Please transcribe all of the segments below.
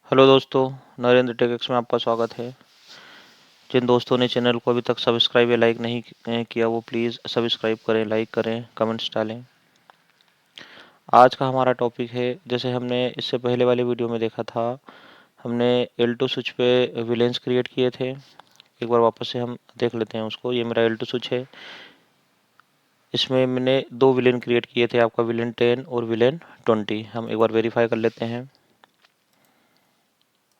Hello दोस्तों, नरेंद्र टेकेक्स में आपका स्वागत है। जिन दोस्तों ने चैनल को अभी तक सब्सक्राइब या लाइक नहीं किया वो प्लीज़ सब्सक्राइब करें, लाइक करें, कमेंट्स डालें। आज का हमारा टॉपिक है, जैसे हमने इससे पहले वाले वीडियो में देखा था, हमने L2 स्विच पे विलेंस क्रिएट किए थे। एक बार वापस से हम देख लेते हैं उसको। ये मेरा L2 स्विच है। इसमें मैंने दो विलेन क्रिएट किए थे, आपका विलेन 10 और विलेन 20। हम एक बार वेरीफाई कर लेते हैं।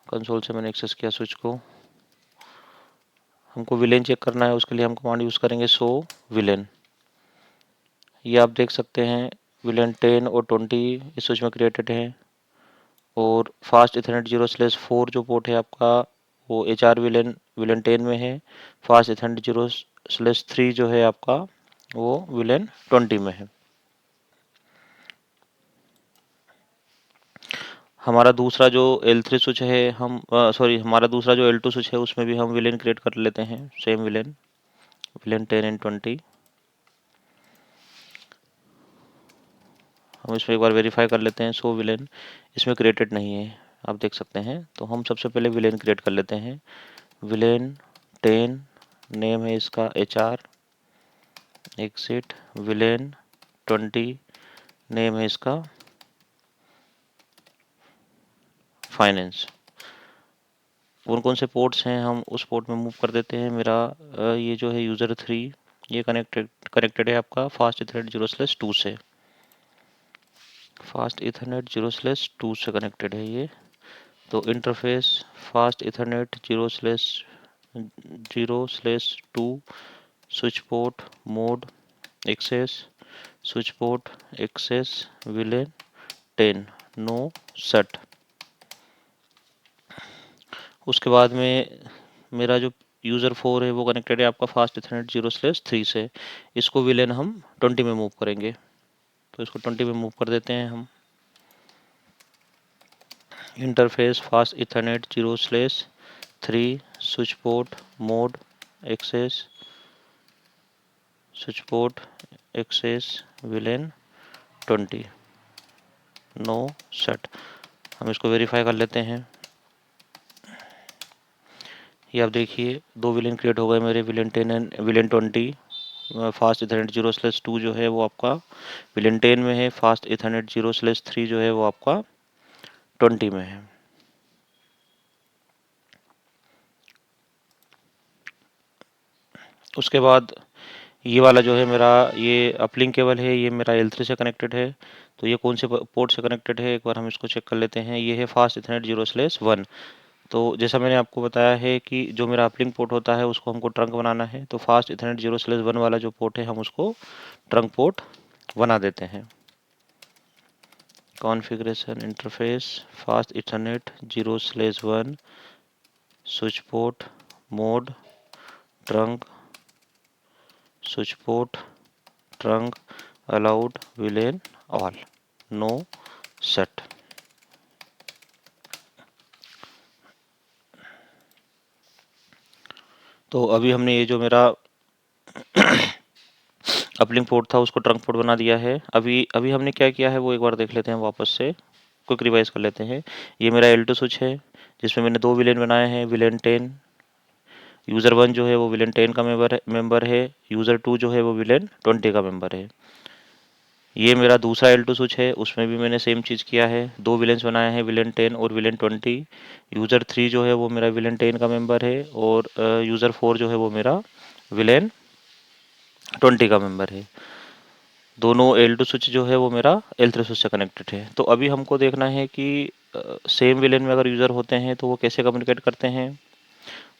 कंसोल से मैंने एक्सेस किया स्विच को। हमको विलेन चेक करना है, उसके लिए हम कमांड यूज़ करेंगे शो विलेन। ये आप देख सकते हैं विलेन 10 और 20 इस स्विच में क्रिएटेड है। और फास्ट इथरनेट 0/4 जो पोर्ट है आपका, वो HR विलेन विलेन 10 में है। फास्ट इथरनेट 0/3 जो है आपका, वो विलेन 20 में है। हमारा दूसरा जो L3 स्विच है, हमारा दूसरा जो L2 स्विच है, उसमें भी हम विलेन क्रिएट कर लेते हैं। Same villain, villain 10 and 20। हम इसमें एक बार वेरीफाई कर लेते हैं। सो विलेन इसमें क्रिएटेड नहीं है, आप देख सकते हैं। तो हम सबसे पहले विलेन क्रिएट कर लेते हैं। विलेन 10, नेम है इसका HR एग्जिट। विलेन 20, नेम है इसका फाइनेंस। कौन कौन से पोर्ट्स हैं, हम उस पोर्ट में मूव कर देते हैं। मेरा ये जो है यूज़र 3, ये कनेक्टेड है आपका फास्ट इथरनेट 0/2 से। फास्ट इथरनेट 0/2 से कनेक्टेड है ये। तो interface fast ethernet 0/2 switch port mode access switch port access VLAN 10 no set. उसके बाद में मेरा जो यूज़र 4 है वो कनेक्टेड है आपका फास्ट इथरनेट 0/3 से। इसको विलेन हम 20 में मूव करेंगे। तो इसको 20 में मूव कर देते हैं हम। Interface fast ethernet 0/3 switch port mode access switch port access VLAN 20 no set. हम इसको वेरीफाई कर लेते हैं। ये आप देखिए दो विलेन क्रिएट हो गए मेरे, villain 10 and villain 20। Fast ethernet 0/2 जो है वो आपका विलेन 10 में है। फास्ट इथरनेट 0/3 जो है वो आपका 20 में है। उसके बाद ये वाला जो है मेरा, ये अपलिंक केबल है, ये मेरा L3 से कनेक्टेड है। तो ये कौन से पोर्ट से कनेक्टेड है, एक बार हम इसको चेक कर लेते हैं। ये है फास्ट इथरनेट 0/1। तो जैसा मैंने आपको बताया है कि जो मेरा अपलिंक पोर्ट होता है उसको हमको ट्रंक बनाना है। तो फास्ट इथरनेट 0/1 वाला जो पोर्ट है हम उसको ट्रंक पोर्ट बना देते हैं। Configuration interface fast Ethernet 0/1 switch port mode trunk switch port trunk allowed villain all know set. तो अभी हमने ये जो मेरा अपलिंक पोर्ट था उसको ट्रंक पोर्ट बना दिया है। अभी अभी हमने क्या किया है वो एक बार देख लेते हैं वापस से। क्विक रिवाइज कर लेते हैं। ये मेरा L2 स्विच है जिसमें मैंने दो विलेन बनाए हैं। विलेन 10, यूज़र 1 जो है वो विलेन 10 का मेंबर है। यूज़र 2 जो है वो विलेन 20 का मेंबर है। ये मेरा दूसरा L2 स्विच है, उसमें भी मैंने सेम चीज़ किया है। दो विलेन्स बनाए हैं, विलेन 10 और विलेन 20। यूज़र 3 जो है वो मेरा विलेन 10 का मेंबर है। और यूज़र 4 जो है वो मेरा विलेन 20 का मेंबर है। दोनों L2 स्विच जो है वो मेरा L3 स्विच से कनेक्टेड है। तो अभी हमको देखना है कि सेम विलेन में अगर यूज़र होते हैं तो वो कैसे कम्युनिकेट करते हैं।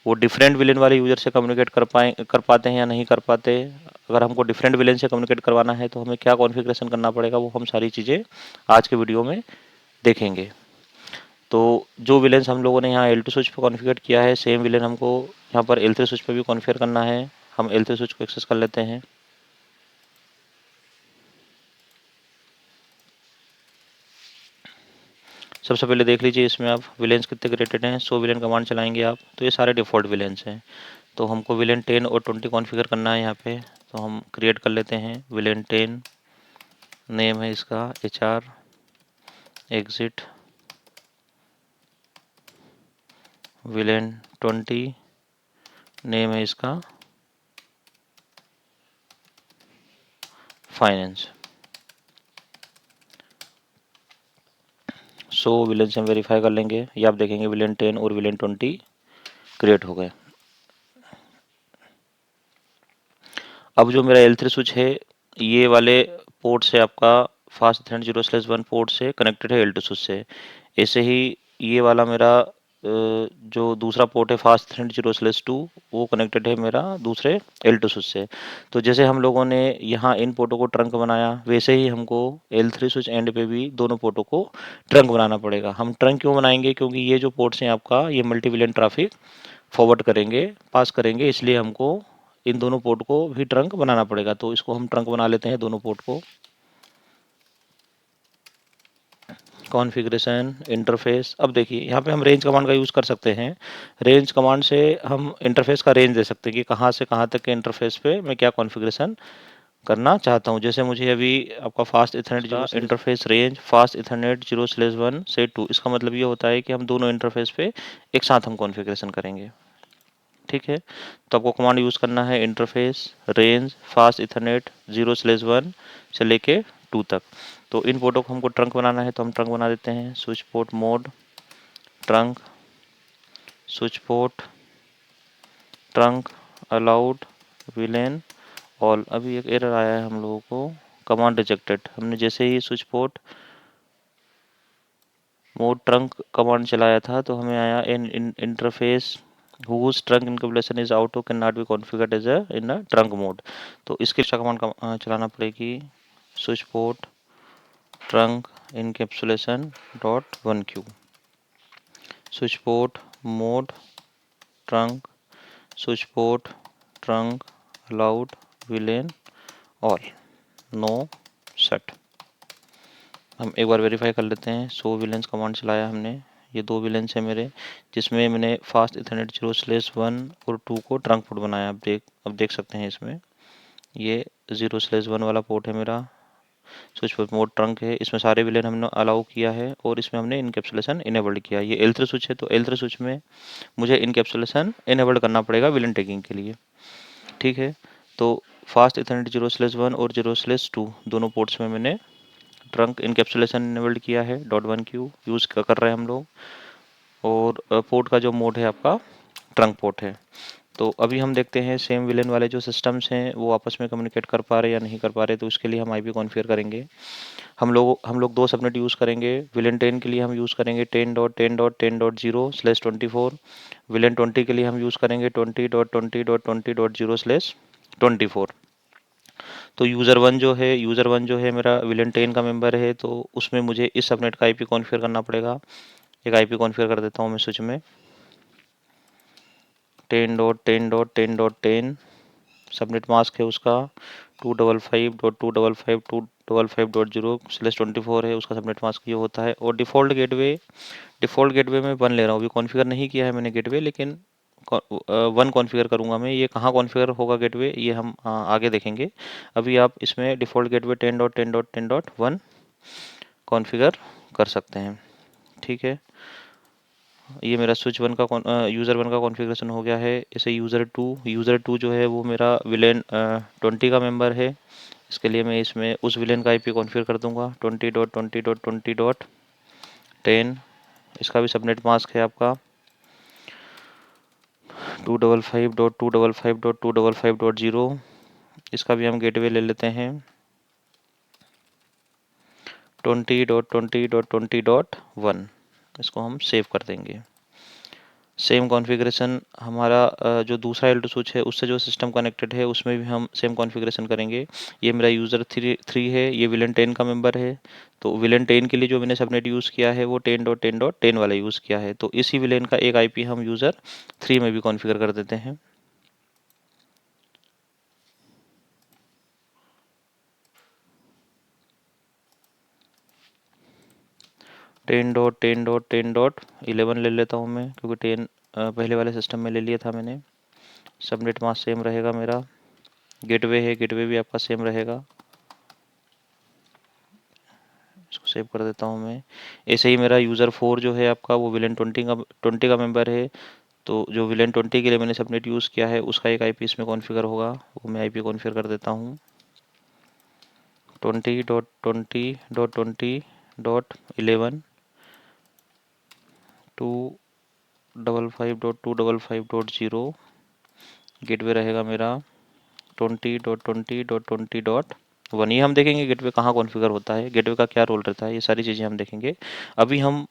वो डिफरेंट विलेन वाले यूज़र से कम्युनिकेट कर पाते हैं या नहीं कर पाते। अगर हमको डिफरेंट विलेन से कम्युनिकेट करवाना है तो हमें क्या कॉन्फ़िगरेशन करना पड़ेगा, वो हम सारी चीज़ें आज के वीडियो में देखेंगे। तो जो विलेंस हम लोगों ने यहाँ L2 स्विच पर कॉन्फ़िगर किया है, सेम विलेन हमको यहाँ पर L3 स्विच पर भी कॉन्फ़िगर करना है। हम L3 स्विच को एक्सेस कर लेते हैं। सबसे पहले देख लीजिए इसमें आप विलेंस कितने क्रिएटेड हैं। सो विलेन कमांड चलाएंगे आप तो ये सारे डिफ़ॉल्ट विलेंस हैं। तो हमको विलेन 10 और 20 कॉन्फ़िगर करना है यहाँ पे। तो हम क्रिएट कर लेते हैं विलेन 10, नेम है इसका HR एग्जिट विलेन 20, नेम है इसका फाइनेंस। सो विलेन से हम वेरीफाई कर लेंगे, ये आप देखेंगे विलेन 10 और विलेन 20 क्रिएट हो गए। अब जो मेरा L3 स्विच है ये वाले पोर्ट से आपका फास्ट इथरनेट 0/1 पोर्ट से कनेक्टेड है L2 स्विच से। ऐसे ही ये वाला मेरा जो दूसरा पोर्ट है फास्ट इथरनेट 0/2 वो कनेक्टेड है मेरा दूसरे L2 स्विच से। तो जैसे हम लोगों ने यहाँ इन पोर्टों को ट्रंक बनाया वैसे ही हमको L3 स्विच एंड पे भी दोनों पोर्टों को ट्रंक बनाना पड़ेगा। हम ट्रंक क्यों बनाएंगे, क्योंकि ये जो पोर्ट्स हैं आपका ये मल्टी विलेन ट्रैफिक फॉरवर्ड करेंगे, पास करेंगे, इसलिए हमको इन दोनों पोर्ट को भी ट्रंक बनाना पड़ेगा। तो इसको हम ट्रंक बना लेते हैं दोनों पोर्ट को। कॉन्फ़िगरेशन इंटरफेस, अब देखिए यहाँ पे हम रेंज कमांड का यूज़ कर सकते हैं। रेंज कमांड से हम इंटरफेस का रेंज दे सकते हैं कि कहाँ से कहाँ तक के इंटरफेस पे मैं क्या कॉन्फ़िगरेशन करना चाहता हूँ। जैसे मुझे अभी आपका फास्ट इथरनेट का इंटरफेस रेंज फास्ट इथरनेट 0/1 से 2, इसका मतलब ये होता है कि हम दोनों इंटरफेस पे एक साथ हम कॉन्फ़िगरेशन करेंगे। ठीक है, तो आपको कमांड यूज़ करना है इंटरफेस रेंज फास्ट इथरनेट 0/1 से लेके 2 तक। तो इन पोर्टों को हमको ट्रंक बनाना है तो हम ट्रंक बना देते हैं। Switch port mode trunk, switch port trunk allowed villain all. अभी एक एरर आया है हम लोगों को, कमांड रिजेक्टेड। हमने जैसे ही switch port mode trunk command चलाया था तो हमें आया in interface whose trunk encapsulation is auto cannot be configured as a in a trunk mode। तो इसके लिए कमांड चलाना पड़ेगी switch port trunk encapsulation dot 1q, switch port mode trunk switch port trunk allowed villain all know set. हम एक बार verify कर लेते हैं। सो विलेंस कमांड चलाया हमने, ये 2 विलेंस है मेरे जिसमें मैंने फास्ट इथरनेट 0/1 और 2 को ट्रंक पोर्ट बनाया। अब देख सकते हैं इसमें ये 0/1 वाला पोर्ट है मेरा, स्विच पोर्ट मोड ट्रंक है, इसमें सारे विलेन हमने अलाउ किया है और इसमें हमने इनकैप्सुलेशन इनेबल्ड किया। ये L3 स्विच है तो L3 स्विच में मुझे इनकैप्सुलेशन इनेबल्ड करना पड़ेगा विलेन टैगिंग के लिए। ठीक है, तो फास्ट इथरनेट 0/1 और 0/2 दोनों पोर्ट्स में मैंने ट्रंक इनकैप्सुलेशन इनेबल्ड किया है। .1q यूज़ कर रहे हैं हम लोग, और पोर्ट का जो मोड है आपका ट्रंक पोर्ट है। तो अभी हम देखते हैं सेम विलेन वाले जो सिस्टम्स हैं वो आपस में कम्युनिकेट कर पा रहे या नहीं कर पा रहे। तो उसके लिए हम आईपी कॉन्फ़िगर करेंगे। हम लोग 2 सबनेट यूज़ करेंगे। विलेन 10 के लिए हम यूज़ करेंगे 10.10.10.0/24। विलेन 20 के लिए हम यूज़ करेंगे 20.20.20.0/24। तो यूज़र वन जो है मेरा विलेन 10 का मेंबर है, तो उसमें मुझे इस सबनेट का आईपी कॉन्फ़िगर करना पड़ेगा। एक आईपी कॉन्फ़िगर कर देता हूँ मैं स्विच में 10.10.10.10। सबनेट मास्क है उसका 255.255.255.0/24 है, उसका सबनेट मास्क ये होता है। और डिफ़ॉल्ट गेटवे में 1 ले रहा हूँ। अभी कॉन्फ़िगर नहीं किया है मैंने गेटवे, लेकिन 1 कॉन्फ़िगर करूँगा मैं। ये कहाँ कॉन्फ़िगर होगा गेटवे ये हम आगे देखेंगे। अभी आप इसमें डिफ़ॉल्ट गेटवे 10.10.10.1 कॉन्फ़िगर कर सकते हैं। ठीक है, ये मेरा यूज़र 1 का कॉन्फ़िगरेशन हो गया है। इसे यूज़र 2 जो है वो मेरा विलेन 20 का मेंबर है। इसके लिए मैं इसमें उस विलेन का आईपी कॉन्फ़िगर कर दूंगा 20.20.20.10। इसका भी सबनेट मास्क है आपका 255.255.255.0। इसका भी हम गेटवे ले लेते हैं 20.20.20.1। इसको हम सेव कर देंगे। सेम कॉन्फ़िगरेशन हमारा जो दूसरा L2 स्विच है उससे जो सिस्टम कनेक्टेड है उसमें भी हम सेम कॉन्फ़िगरेशन करेंगे। ये मेरा यूज़र 3 है, ये विलेन 10 का मेंबर है। तो विलेन 10 के लिए जो मैंने सबनेट यूज़ किया है वो 10.10.10 वाला यूज़ किया है। तो इसी विलेन का एक आईपी हम यूज़र 3 में भी कॉन्फ़िगर कर देते हैं। 10.10.10.11 ले लेता हूँ मैं, क्योंकि 10 पहले वाले सिस्टम में ले लिया था मैंने। सबनेट मास्क सेम रहेगा मेरा। गेटवे है, गेटवे भी आपका सेम रहेगा। इसको सेव कर देता हूँ मैं। ऐसे ही मेरा यूज़र 4 जो है आपका वो विलेन 20 का मेंबर है, तो जो विलेन 20 के लिए मैंने सबनेट यूज़ किया है उसका एक आईपी इसमें कॉन्फ़िगर होगा, वो मैं आईपी कॉन्फ़िगर कर देता हूँ 20.20.20.11 255.255.0। गेटवे रहेगा मेरा 20.20.20.1। ये हम देखेंगे गेटवे कहाँ कॉन्फ़िगर होता है, गेटवे का क्या रोल रहता है, ये सारी चीज़ें हम देखेंगे। अभी हम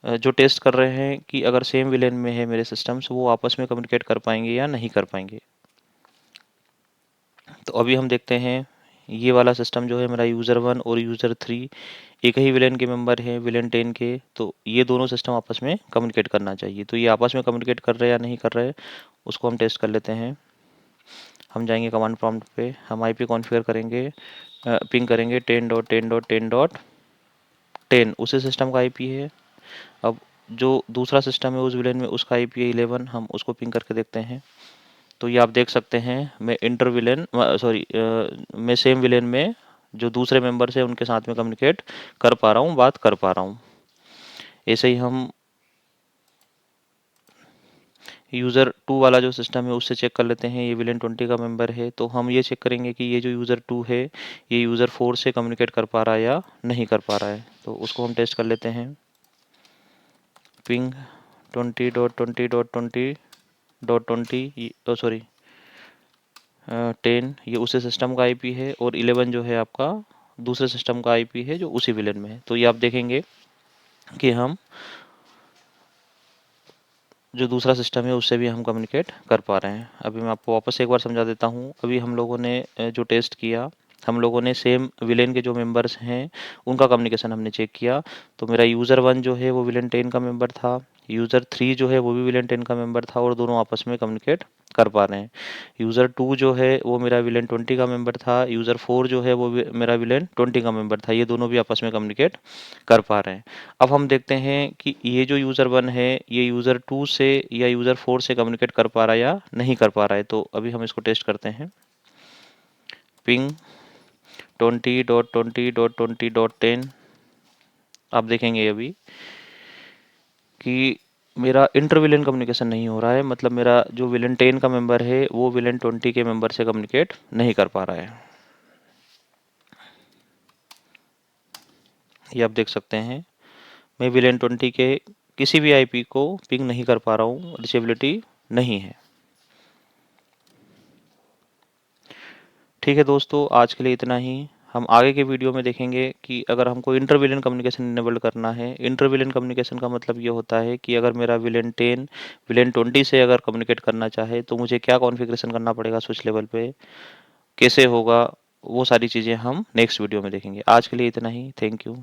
जो टेस्ट कर रहे हैं कि अगर सेम विलेन में है मेरे सिस्टम्स, वो आपस में कम्युनिकेट कर पाएंगे या नहीं कर पाएंगे। तो अभी हम देखते हैं, ये वाला सिस्टम जो है मेरा यूज़र 1 और यूज़र 3 एक ही विलेन के मेंबर हैं, विलेन 10 के, तो ये दोनों सिस्टम आपस में कम्युनिकेट करना चाहिए। तो ये आपस में कम्युनिकेट कर रहे हैं या नहीं कर रहे, उसको हम टेस्ट कर लेते हैं। हम जाएंगे कमांड प्रॉम्प्ट पे, हम आईपी कॉन्फ़िगर करेंगे, पिंग करेंगे 10.10.10.10, उसी सिस्टम का आईपी है। अब जो दूसरा सिस्टम है उस विलेन में, उसका आईपी है 11, हम उसको पिंग करके देखते हैं। तो ये आप देख सकते हैं, मैं इंटर विलेन सॉरी मैं सेम विलेन में जो दूसरे मेंबर्स हैं उनके साथ में कम्युनिकेट कर पा रहा हूँ, बात कर पा रहा हूँ। ऐसे ही हम यूज़र 2 वाला जो सिस्टम है उससे चेक कर लेते हैं, ये विलेन 20 का मेंबर है, तो हम ये चेक करेंगे कि ये जो यूज़र 2 है ये यूज़र 4 से कम्युनिकेट कर पा रहा है या नहीं कर पा रहा है। तो उसको हम टेस्ट कर लेते हैं, पिंग 20.20.20.20 सॉरी 10, ये उसी सिस्टम का आईपी है, और 11 जो है आपका दूसरे सिस्टम का आईपी है जो उसी विलेन में है। तो ये आप देखेंगे कि हम जो दूसरा सिस्टम है उससे भी हम कम्युनिकेट कर पा रहे हैं। अभी मैं आपको वापस एक बार समझा देता हूँ। अभी हम लोगों ने जो टेस्ट किया, हम लोगों ने सेम विलेन के जो मेंबर्स हैं उनका कम्युनिकेशन हमने चेक किया। तो मेरा यूज़र 1 जो है वो विलेन 10 का मेंबर था, यूज़र 3 जो है वो भी विलेन 10 का मेंबर था, और दोनों आपस में कम्युनिकेट कर पा रहे हैं। यूज़र 2 जो है वो मेरा विलेन 20 का मेंबर था, यूज़र 4 जो है वो मेरा विलेन 20 का मेंबर था, ये दोनों भी आपस में कम्युनिकेट कर पा रहे हैं। अब हम देखते हैं कि ये जो यूज़र 1 है ये यूज़र 2 से या यूज़र 4 से कम्युनिकेट कर पा रहा है या नहीं कर पा रहा है। तो अभी हम इसको टेस्ट करते हैं, पिंग 20.20.20.10। आप देखेंगे अभी कि मेरा इंटर विलेन कम्युनिकेशन नहीं हो रहा है, मतलब मेरा जो विलेन 10 का मेंबर है वो विलेन 20 के मेंबर से कम्युनिकेट नहीं कर पा रहा है। ये आप देख सकते हैं, मैं विलेन 20 के किसी भी आईपी को पिंग नहीं कर पा रहा हूँ, रीचेबिलिटी नहीं है। ठीक है दोस्तों, आज के लिए इतना ही। हम आगे के वीडियो में देखेंगे कि अगर हमको इंटर विलेन कम्युनिकेशन इनेबल करना है। इंटर विलेन कम्युनिकेशन का मतलब ये होता है कि अगर मेरा विलेन 10 विलेन 20 से अगर कम्युनिकेट करना चाहे तो मुझे क्या कॉन्फ़िगरेशन करना पड़ेगा स्विच लेवल पे, कैसे होगा, वो सारी चीज़ें हम नेक्स्ट वीडियो में देखेंगे। आज के लिए इतना ही। Thank you.